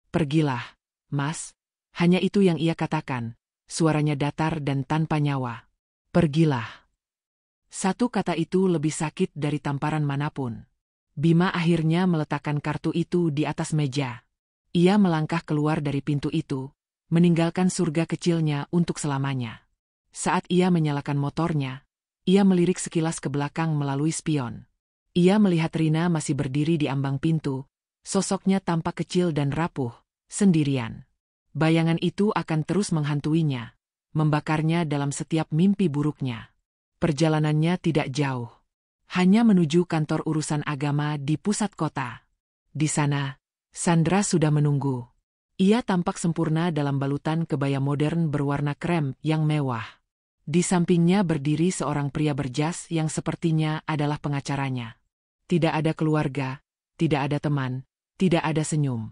Pergilah, Mas. Hanya itu yang ia katakan, suaranya datar dan tanpa nyawa. Pergilah. Satu kata itu lebih sakit dari tamparan manapun. Bima akhirnya meletakkan kartu itu di atas meja. Ia melangkah keluar dari pintu itu, meninggalkan surga kecilnya untuk selamanya. Saat ia menyalakan motornya, ia melirik sekilas ke belakang melalui spion. Ia melihat Rina masih berdiri di ambang pintu, sosoknya tampak kecil dan rapuh, sendirian. Bayangan itu akan terus menghantuinya, membakarnya dalam setiap mimpi buruknya. Perjalanannya tidak jauh. Hanya menuju kantor urusan agama di pusat kota. Di sana, Sandra sudah menunggu. Ia tampak sempurna dalam balutan kebaya modern berwarna krem yang mewah. Di sampingnya berdiri seorang pria berjas yang sepertinya adalah pengacaranya. Tidak ada keluarga, tidak ada teman, tidak ada senyum.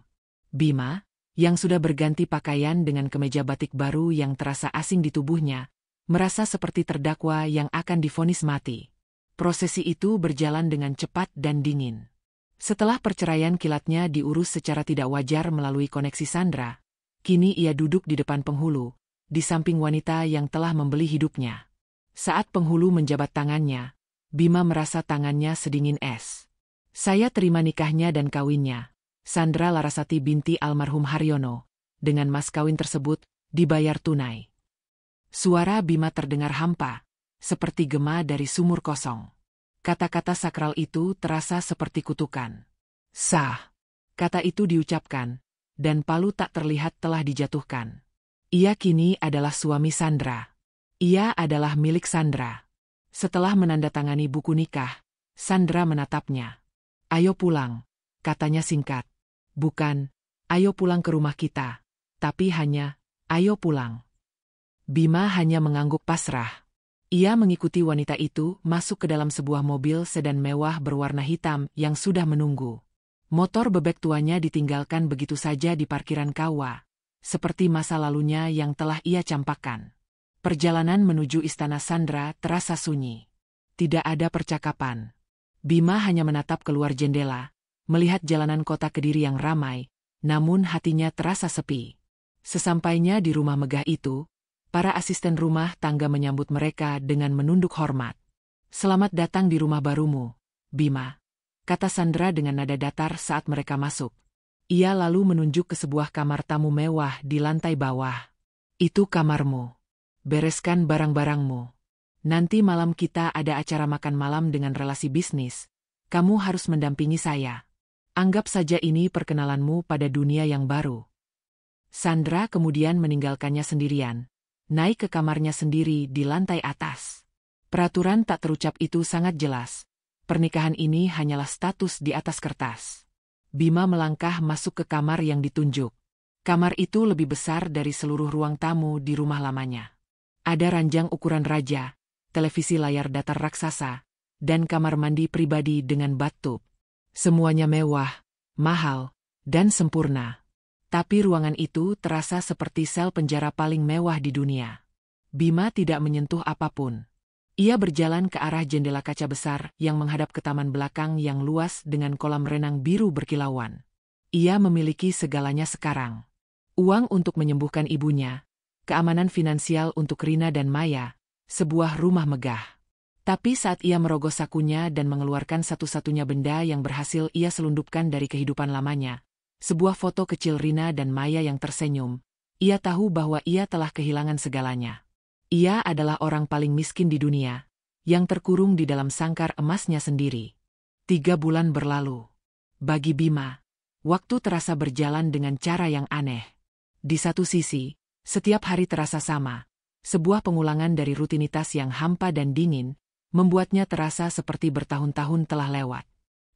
Bima, yang sudah berganti pakaian dengan kemeja batik baru yang terasa asing di tubuhnya, merasa seperti terdakwa yang akan divonis mati. Prosesi itu berjalan dengan cepat dan dingin. Setelah perceraian kilatnya diurus secara tidak wajar melalui koneksi Sandra, kini ia duduk di depan penghulu, di samping wanita yang telah membeli hidupnya. Saat penghulu menjabat tangannya, Bima merasa tangannya sedingin es. Saya terima nikahnya dan kawinnya, Sandra Larasati binti almarhum Haryono, dengan mas kawin tersebut, dibayar tunai. Suara Bima terdengar hampa, seperti gema dari sumur kosong. Kata-kata sakral itu terasa seperti kutukan. Sah. Kata itu diucapkan, dan palu tak terlihat telah dijatuhkan. Ia kini adalah suami Sandra. Ia adalah milik Sandra. Setelah menandatangani buku nikah, Sandra menatapnya. Ayo pulang, katanya singkat. Bukan, ayo pulang ke rumah kita, tapi hanya, ayo pulang. Bima hanya mengangguk pasrah. Ia mengikuti wanita itu masuk ke dalam sebuah mobil sedan mewah berwarna hitam yang sudah menunggu. Motor bebek tuanya ditinggalkan begitu saja di parkiran kawah, seperti masa lalunya yang telah ia campakkan. Perjalanan menuju istana Sandra terasa sunyi. Tidak ada percakapan. Bima hanya menatap keluar jendela, melihat jalanan kota Kediri yang ramai, namun hatinya terasa sepi. Sesampainya di rumah megah itu, para asisten rumah tangga menyambut mereka dengan menunduk hormat. "Selamat datang di rumah barumu, Bima," kata Sandra dengan nada datar saat mereka masuk. Ia lalu menunjuk ke sebuah kamar tamu mewah di lantai bawah. "Itu kamarmu. Bereskan barang-barangmu. Nanti malam kita ada acara makan malam dengan relasi bisnis. Kamu harus mendampingi saya. Anggap saja ini perkenalanmu pada dunia yang baru." Sandra kemudian meninggalkannya sendirian, naik ke kamarnya sendiri di lantai atas. Peraturan tak terucap itu sangat jelas. Pernikahan ini hanyalah status di atas kertas. Bima melangkah masuk ke kamar yang ditunjuk. Kamar itu lebih besar dari seluruh ruang tamu di rumah lamanya. Ada ranjang ukuran raja, televisi layar datar raksasa, dan kamar mandi pribadi dengan bathtub. Semuanya mewah, mahal, dan sempurna. Tapi ruangan itu terasa seperti sel penjara paling mewah di dunia. Bima tidak menyentuh apapun. Ia berjalan ke arah jendela kaca besar yang menghadap ke taman belakang yang luas dengan kolam renang biru berkilauan. Ia memiliki segalanya sekarang. Uang untuk menyembuhkan ibunya, keamanan finansial untuk Rina dan Maya, sebuah rumah megah. Tapi saat ia merogoh sakunya dan mengeluarkan satu-satunya benda yang berhasil ia selundupkan dari kehidupan lamanya, sebuah foto kecil Rina dan Maya yang tersenyum, ia tahu bahwa ia telah kehilangan segalanya. Ia adalah orang paling miskin di dunia, yang terkurung di dalam sangkar emasnya sendiri. 3 bulan berlalu. Bagi Bima, waktu terasa berjalan dengan cara yang aneh. Di satu sisi, setiap hari terasa sama, sebuah pengulangan dari rutinitas yang hampa dan dingin, membuatnya terasa seperti bertahun-tahun telah lewat.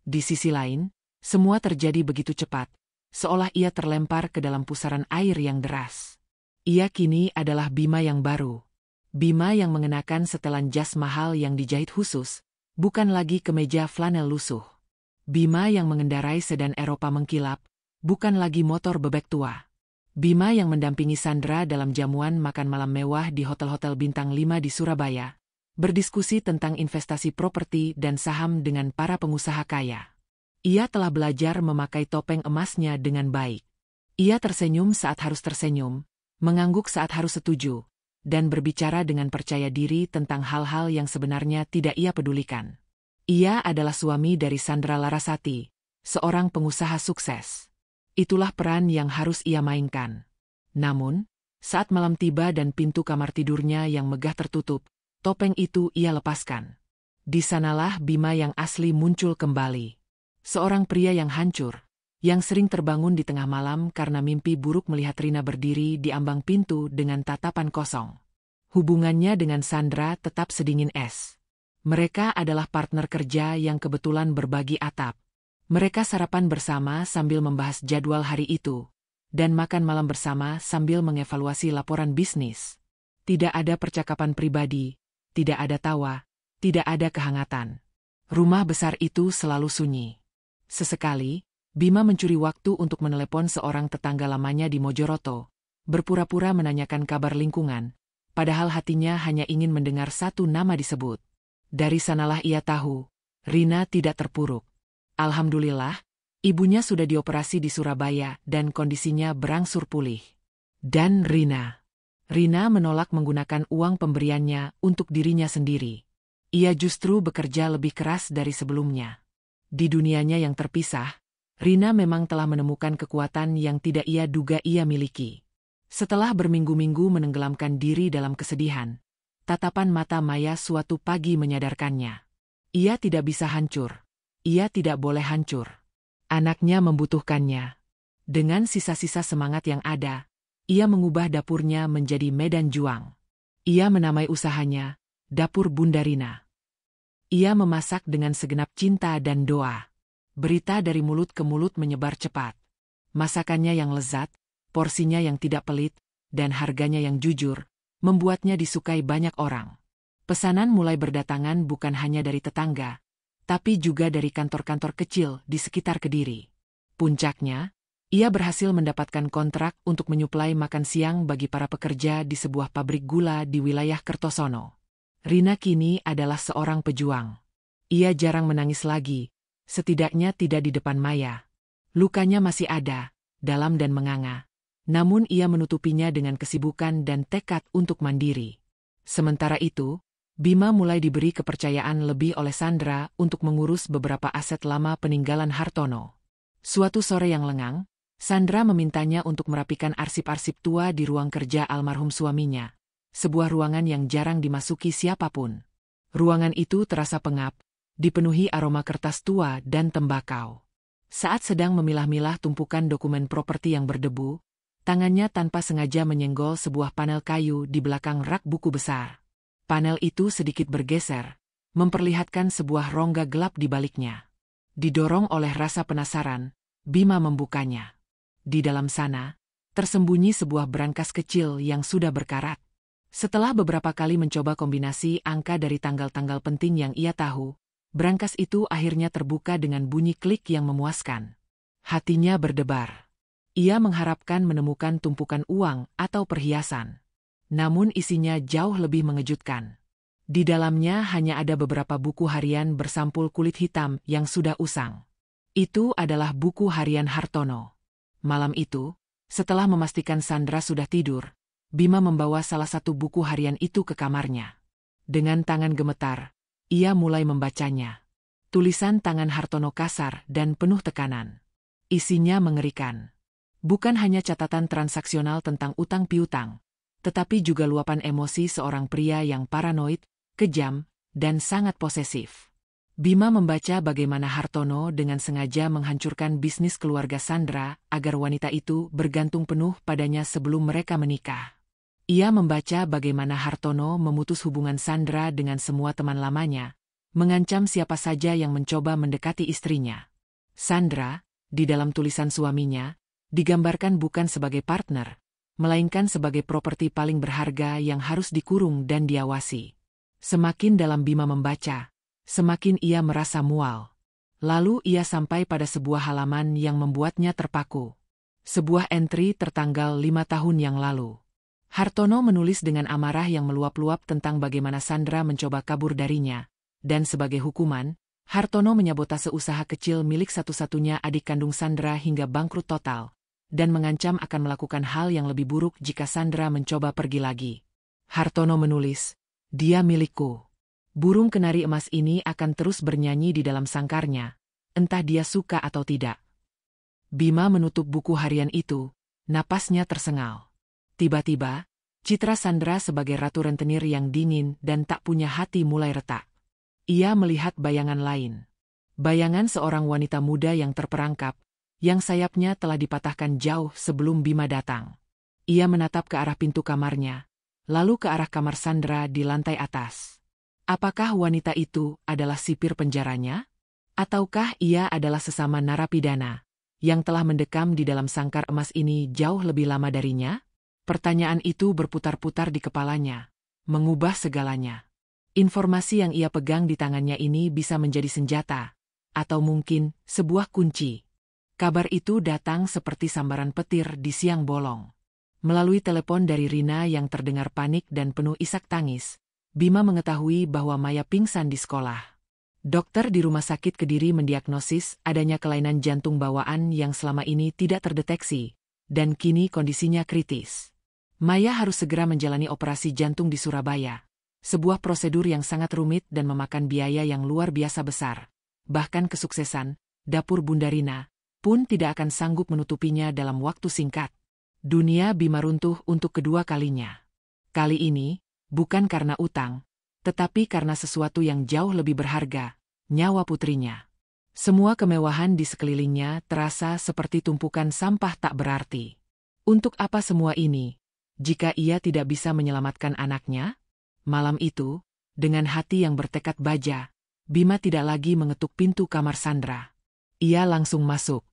Di sisi lain, semua terjadi begitu cepat, seolah ia terlempar ke dalam pusaran air yang deras. Ia kini adalah Bima yang baru. Bima yang mengenakan setelan jas mahal yang dijahit khusus, bukan lagi kemeja flanel lusuh. Bima yang mengendarai sedan Eropa mengkilap, bukan lagi motor bebek tua. Bima yang mendampingi Sandra dalam jamuan makan malam mewah di hotel-hotel bintang 5 di Surabaya, berdiskusi tentang investasi properti dan saham dengan para pengusaha kaya. Ia telah belajar memakai topeng emasnya dengan baik. Ia tersenyum saat harus tersenyum, mengangguk saat harus setuju, dan berbicara dengan percaya diri tentang hal-hal yang sebenarnya tidak ia pedulikan. Ia adalah suami dari Sandra Larasati, seorang pengusaha sukses. Itulah peran yang harus ia mainkan. Namun, saat malam tiba dan pintu kamar tidurnya yang megah tertutup, topeng itu ia lepaskan. Di sanalah Bima yang asli muncul kembali. Seorang pria yang hancur, yang sering terbangun di tengah malam karena mimpi buruk melihat Rina berdiri di ambang pintu dengan tatapan kosong. Hubungannya dengan Sandra tetap sedingin es. Mereka adalah partner kerja yang kebetulan berbagi atap. Mereka sarapan bersama sambil membahas jadwal hari itu, dan makan malam bersama sambil mengevaluasi laporan bisnis. Tidak ada percakapan pribadi, tidak ada tawa, tidak ada kehangatan. Rumah besar itu selalu sunyi. Sesekali, Bima mencuri waktu untuk menelepon seorang tetangga lamanya di Mojoroto, berpura-pura menanyakan kabar lingkungan, padahal hatinya hanya ingin mendengar satu nama disebut. Dari sanalah ia tahu, Rina tidak terpuruk. Alhamdulillah, ibunya sudah dioperasi di Surabaya dan kondisinya berangsur pulih. Dan Rina menolak menggunakan uang pemberiannya untuk dirinya sendiri. Ia justru bekerja lebih keras dari sebelumnya. Di dunianya yang terpisah, Rina memang telah menemukan kekuatan yang tidak ia duga ia miliki. Setelah berminggu-minggu menenggelamkan diri dalam kesedihan, tatapan mata Maya suatu pagi menyadarkannya. Ia tidak bisa hancur. Ia tidak boleh hancur. Anaknya membutuhkannya. Dengan sisa-sisa semangat yang ada, ia mengubah dapurnya menjadi medan juang. Ia menamai usahanya, Dapur Bunda Rina. Ia memasak dengan segenap cinta dan doa. Berita dari mulut ke mulut menyebar cepat. Masakannya yang lezat, porsinya yang tidak pelit, dan harganya yang jujur, membuatnya disukai banyak orang. Pesanan mulai berdatangan bukan hanya dari tetangga, tapi juga dari kantor-kantor kecil di sekitar Kediri. Puncaknya, ia berhasil mendapatkan kontrak untuk menyuplai makan siang bagi para pekerja di sebuah pabrik gula di wilayah Kertosono. Rina kini adalah seorang pejuang. Ia jarang menangis lagi, setidaknya tidak di depan Maya. Lukanya masih ada, dalam dan menganga. Namun ia menutupinya dengan kesibukan dan tekad untuk mandiri. Sementara itu, Bima mulai diberi kepercayaan lebih oleh Sandra untuk mengurus beberapa aset lama peninggalan Hartono. Suatu sore yang lengang, Sandra memintanya untuk merapikan arsip-arsip tua di ruang kerja almarhum suaminya, sebuah ruangan yang jarang dimasuki siapapun. Ruangan itu terasa pengap, dipenuhi aroma kertas tua dan tembakau. Saat sedang memilah-milah tumpukan dokumen properti yang berdebu, tangannya tanpa sengaja menyenggol sebuah panel kayu di belakang rak buku besar. Panel itu sedikit bergeser, memperlihatkan sebuah rongga gelap di baliknya. Didorong oleh rasa penasaran, Bima membukanya. Di dalam sana, tersembunyi sebuah brankas kecil yang sudah berkarat. Setelah beberapa kali mencoba kombinasi angka dari tanggal-tanggal penting yang ia tahu, brankas itu akhirnya terbuka dengan bunyi klik yang memuaskan. Hatinya berdebar. Ia mengharapkan menemukan tumpukan uang atau perhiasan. Namun isinya jauh lebih mengejutkan. Di dalamnya hanya ada beberapa buku harian bersampul kulit hitam yang sudah usang. Itu adalah buku harian Hartono. Malam itu, setelah memastikan Sandra sudah tidur, Bima membawa salah satu buku harian itu ke kamarnya. Dengan tangan gemetar, ia mulai membacanya. Tulisan tangan Hartono kasar dan penuh tekanan. Isinya mengerikan. Bukan hanya catatan transaksional tentang utang piutang, tetapi juga luapan emosi seorang pria yang paranoid, kejam, dan sangat posesif. Bima membaca bagaimana Hartono dengan sengaja menghancurkan bisnis keluarga Sandra agar wanita itu bergantung penuh padanya sebelum mereka menikah. Ia membaca bagaimana Hartono memutus hubungan Sandra dengan semua teman lamanya, mengancam siapa saja yang mencoba mendekati istrinya. Sandra, di dalam tulisan suaminya, digambarkan bukan sebagai partner, melainkan sebagai properti paling berharga yang harus dikurung dan diawasi. Semakin dalam Bima membaca, semakin ia merasa mual. Lalu ia sampai pada sebuah halaman yang membuatnya terpaku. Sebuah entry tertanggal 5 tahun yang lalu. Hartono menulis dengan amarah yang meluap-luap tentang bagaimana Sandra mencoba kabur darinya, dan sebagai hukuman, Hartono menyabotase usaha kecil milik satu-satunya adik kandung Sandra hingga bangkrut total, dan mengancam akan melakukan hal yang lebih buruk jika Sandra mencoba pergi lagi. Hartono menulis, "Dia milikku. Burung kenari emas ini akan terus bernyanyi di dalam sangkarnya, entah dia suka atau tidak." Bima menutup buku harian itu, napasnya tersengal. Tiba-tiba, citra Sandra sebagai ratu rentenir yang dingin dan tak punya hati mulai retak. Ia melihat bayangan lain. Bayangan seorang wanita muda yang terperangkap, yang sayapnya telah dipatahkan jauh sebelum Bima datang. Ia menatap ke arah pintu kamarnya, lalu ke arah kamar Sandra di lantai atas. Apakah wanita itu adalah sipir penjaranya? Ataukah ia adalah sesama narapidana, yang telah mendekam di dalam sangkar emas ini jauh lebih lama darinya? Pertanyaan itu berputar-putar di kepalanya, mengubah segalanya. Informasi yang ia pegang di tangannya ini bisa menjadi senjata, atau mungkin sebuah kunci. Kabar itu datang seperti sambaran petir di siang bolong. Melalui telepon dari Rina yang terdengar panik dan penuh isak tangis, Bima mengetahui bahwa Maya pingsan di sekolah. Dokter di rumah sakit Kediri mendiagnosis adanya kelainan jantung bawaan yang selama ini tidak terdeteksi, dan kini kondisinya kritis. Maya harus segera menjalani operasi jantung di Surabaya, sebuah prosedur yang sangat rumit dan memakan biaya yang luar biasa besar. Bahkan kesuksesan dapur Bunda Rina pun tidak akan sanggup menutupinya dalam waktu singkat. Dunia Bima runtuh untuk kedua kalinya. Kali ini, bukan karena utang, tetapi karena sesuatu yang jauh lebih berharga, nyawa putrinya. Semua kemewahan di sekelilingnya terasa seperti tumpukan sampah tak berarti. Untuk apa semua ini, jika ia tidak bisa menyelamatkan anaknya? Malam itu, dengan hati yang bertekad baja, Bima tidak lagi mengetuk pintu kamar Sandra. Ia langsung masuk.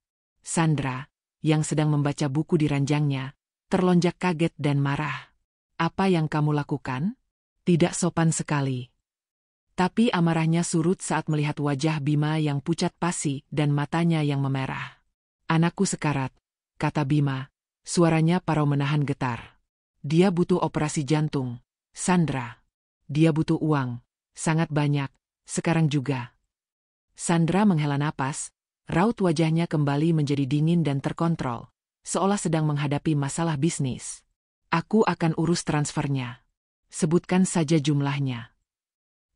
Sandra, yang sedang membaca buku di ranjangnya, terlonjak kaget dan marah. "Apa yang kamu lakukan?" Tidak sopan sekali. Tapi amarahnya surut saat melihat wajah Bima yang pucat pasi dan matanya yang memerah. Anakku sekarat, kata Bima, suaranya parau menahan getar. Dia butuh operasi jantung, Sandra. Dia butuh uang, sangat banyak, sekarang juga. Sandra menghela napas, raut wajahnya kembali menjadi dingin dan terkontrol, seolah sedang menghadapi masalah bisnis. Aku akan urus transfernya. Sebutkan saja jumlahnya.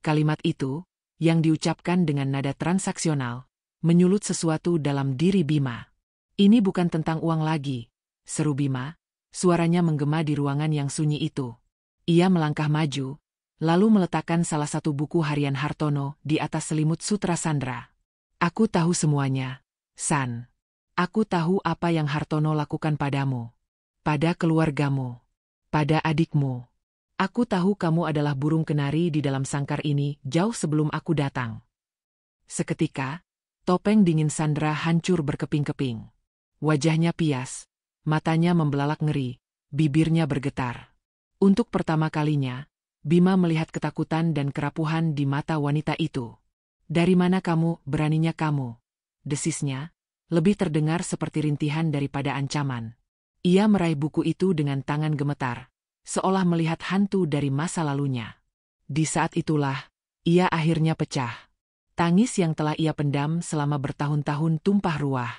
Kalimat itu, yang diucapkan dengan nada transaksional, menyulut sesuatu dalam diri Bima. Ini bukan tentang uang lagi, seru Bima, suaranya menggema di ruangan yang sunyi itu. Ia melangkah maju, lalu meletakkan salah satu buku harian Hartono di atas selimut sutra Sandra. Aku tahu semuanya, San. Aku tahu apa yang Hartono lakukan padamu, pada keluargamu, pada adikmu. Aku tahu kamu adalah burung kenari di dalam sangkar ini jauh sebelum aku datang. Seketika, topeng dingin Sandra hancur berkeping-keping. Wajahnya pias, matanya membelalak ngeri, bibirnya bergetar. Untuk pertama kalinya, Bima melihat ketakutan dan kerapuhan di mata wanita itu. Dari mana kamu, beraninya kamu? Desisnya, lebih terdengar seperti rintihan daripada ancaman. Ia meraih buku itu dengan tangan gemetar, seolah melihat hantu dari masa lalunya. Di saat itulah, ia akhirnya pecah. Tangis yang telah ia pendam selama bertahun-tahun tumpah ruah.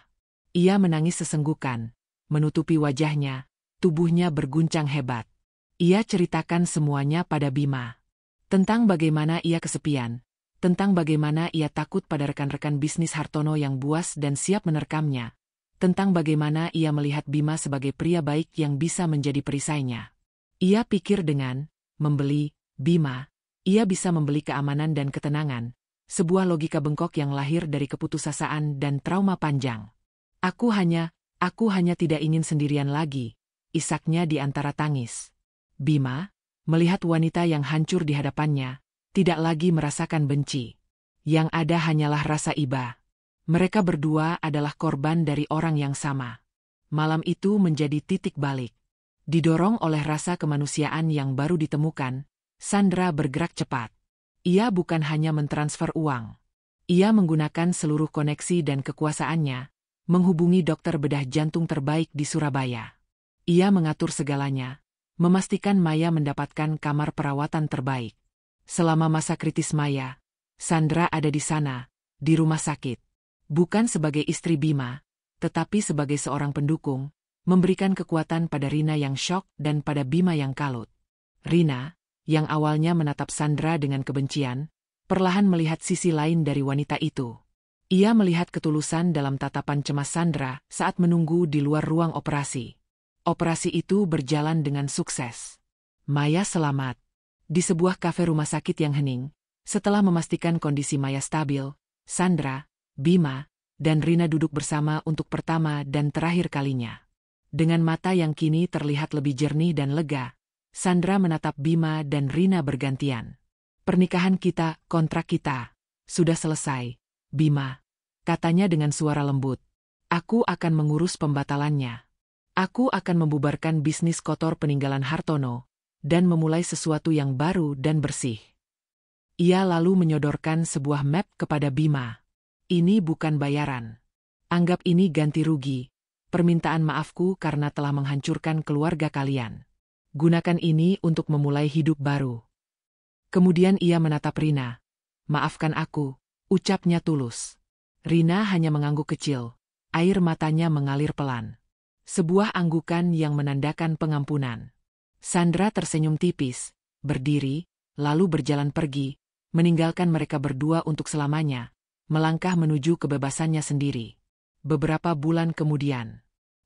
Ia menangis sesenggukan, menutupi wajahnya, tubuhnya berguncang hebat. Ia ceritakan semuanya pada Bima. Tentang bagaimana ia kesepian, tentang bagaimana ia takut pada rekan-rekan bisnis Hartono yang buas dan siap menerkamnya, tentang bagaimana ia melihat Bima sebagai pria baik yang bisa menjadi perisainya. Ia pikir dengan membeli Bima, ia bisa membeli keamanan dan ketenangan, sebuah logika bengkok yang lahir dari keputusasaan dan trauma panjang. Aku hanya tidak ingin sendirian lagi, isaknya di antara tangis. Bima, melihat wanita yang hancur di hadapannya, tidak lagi merasakan benci. Yang ada hanyalah rasa iba. Mereka berdua adalah korban dari orang yang sama. Malam itu menjadi titik balik. Didorong oleh rasa kemanusiaan yang baru ditemukan, Sandra bergerak cepat. Ia bukan hanya mentransfer uang. Ia menggunakan seluruh koneksi dan kekuasaannya, menghubungi dokter bedah jantung terbaik di Surabaya. Ia mengatur segalanya, memastikan Maya mendapatkan kamar perawatan terbaik. Selama masa kritis Maya, Sandra ada di sana, di rumah sakit. Bukan sebagai istri Bima, tetapi sebagai seorang pendukung, memberikan kekuatan pada Rina yang syok dan pada Bima yang kalut. Rina, yang awalnya menatap Sandra dengan kebencian, perlahan melihat sisi lain dari wanita itu. Ia melihat ketulusan dalam tatapan cemas Sandra saat menunggu di luar ruang operasi. Operasi itu berjalan dengan sukses. Maya selamat. Di sebuah kafe rumah sakit yang hening, setelah memastikan kondisi Maya stabil, Sandra, Bima, dan Rina duduk bersama untuk pertama dan terakhir kalinya. Dengan mata yang kini terlihat lebih jernih dan lega, Sandra menatap Bima dan Rina bergantian. Pernikahan kita, kontrak kita, sudah selesai, Bima, katanya dengan suara lembut. Aku akan mengurus pembatalannya. Aku akan membubarkan bisnis kotor peninggalan Hartono, dan memulai sesuatu yang baru dan bersih. Ia lalu menyodorkan sebuah map kepada Bima. Ini bukan bayaran. Anggap ini ganti rugi. Permintaan maafku karena telah menghancurkan keluarga kalian. Gunakan ini untuk memulai hidup baru. Kemudian ia menatap Rina. Maafkan aku, ucapnya tulus. Rina hanya mengangguk kecil. Air matanya mengalir pelan. Sebuah anggukan yang menandakan pengampunan. Sandra tersenyum tipis, berdiri, lalu berjalan pergi, meninggalkan mereka berdua untuk selamanya, melangkah menuju kebebasannya sendiri. Beberapa bulan kemudian,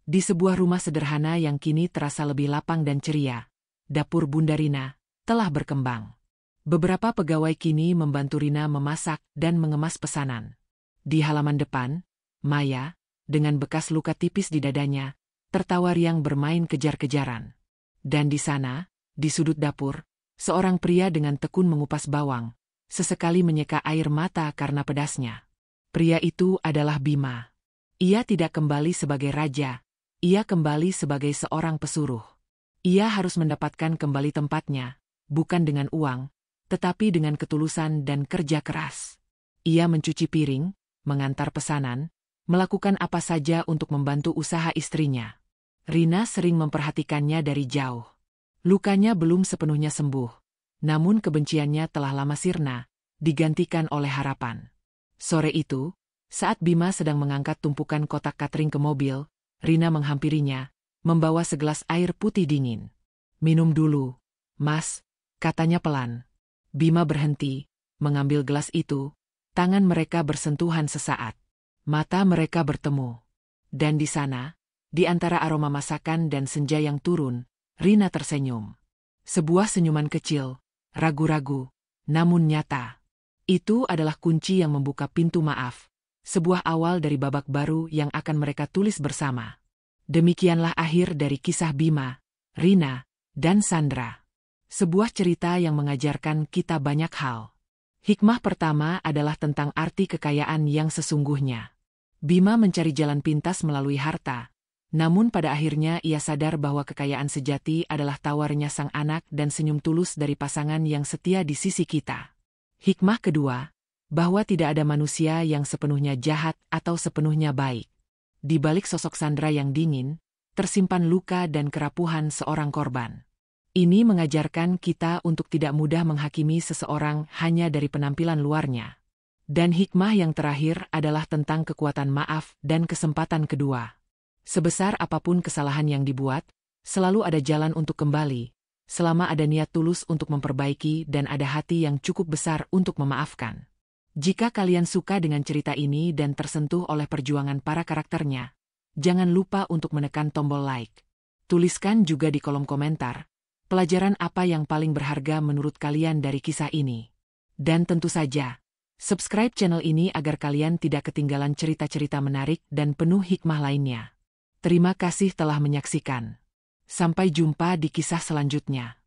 di sebuah rumah sederhana yang kini terasa lebih lapang dan ceria, dapur Bunda Rina telah berkembang. Beberapa pegawai kini membantu Rina memasak dan mengemas pesanan. Di halaman depan, Maya, dengan bekas luka tipis di dadanya, tertawa riang bermain kejar-kejaran. Dan di sana, di sudut dapur, seorang pria dengan tekun mengupas bawang, sesekali menyeka air mata karena pedasnya. Pria itu adalah Bima. Ia tidak kembali sebagai raja, ia kembali sebagai seorang pesuruh. Ia harus mendapatkan kembali tempatnya, bukan dengan uang, tetapi dengan ketulusan dan kerja keras. Ia mencuci piring, mengantar pesanan, melakukan apa saja untuk membantu usaha istrinya. Rina sering memperhatikannya dari jauh. Lukanya belum sepenuhnya sembuh, namun kebenciannya telah lama sirna, digantikan oleh harapan. Sore itu, saat Bima sedang mengangkat tumpukan kotak catering ke mobil, Rina menghampirinya, membawa segelas air putih dingin. "Minum dulu, Mas," katanya pelan. Bima berhenti, mengambil gelas itu, tangan mereka bersentuhan sesaat. Mata mereka bertemu. Dan di sana, di antara aroma masakan dan senja yang turun, Rina tersenyum. Sebuah senyuman kecil, ragu-ragu, namun nyata. Itu adalah kunci yang membuka pintu maaf, sebuah awal dari babak baru yang akan mereka tulis bersama. Demikianlah akhir dari kisah Bima, Rina, dan Sandra. Sebuah cerita yang mengajarkan kita banyak hal. Hikmah pertama adalah tentang arti kekayaan yang sesungguhnya. Bima mencari jalan pintas melalui harta, namun pada akhirnya ia sadar bahwa kekayaan sejati adalah tawarnya sang anak dan senyum tulus dari pasangan yang setia di sisi kita. Hikmah kedua, bahwa tidak ada manusia yang sepenuhnya jahat atau sepenuhnya baik. Di balik sosok Sandra yang dingin, tersimpan luka dan kerapuhan seorang korban. Ini mengajarkan kita untuk tidak mudah menghakimi seseorang hanya dari penampilan luarnya. Dan hikmah yang terakhir adalah tentang kekuatan maaf dan kesempatan kedua. Sebesar apapun kesalahan yang dibuat, selalu ada jalan untuk kembali, selama ada niat tulus untuk memperbaiki dan ada hati yang cukup besar untuk memaafkan. Jika kalian suka dengan cerita ini dan tersentuh oleh perjuangan para karakternya, jangan lupa untuk menekan tombol like. Tuliskan juga di kolom komentar, pelajaran apa yang paling berharga menurut kalian dari kisah ini. Dan tentu saja, subscribe channel ini agar kalian tidak ketinggalan cerita-cerita menarik dan penuh hikmah lainnya. Terima kasih telah menyaksikan. Sampai jumpa di kisah selanjutnya.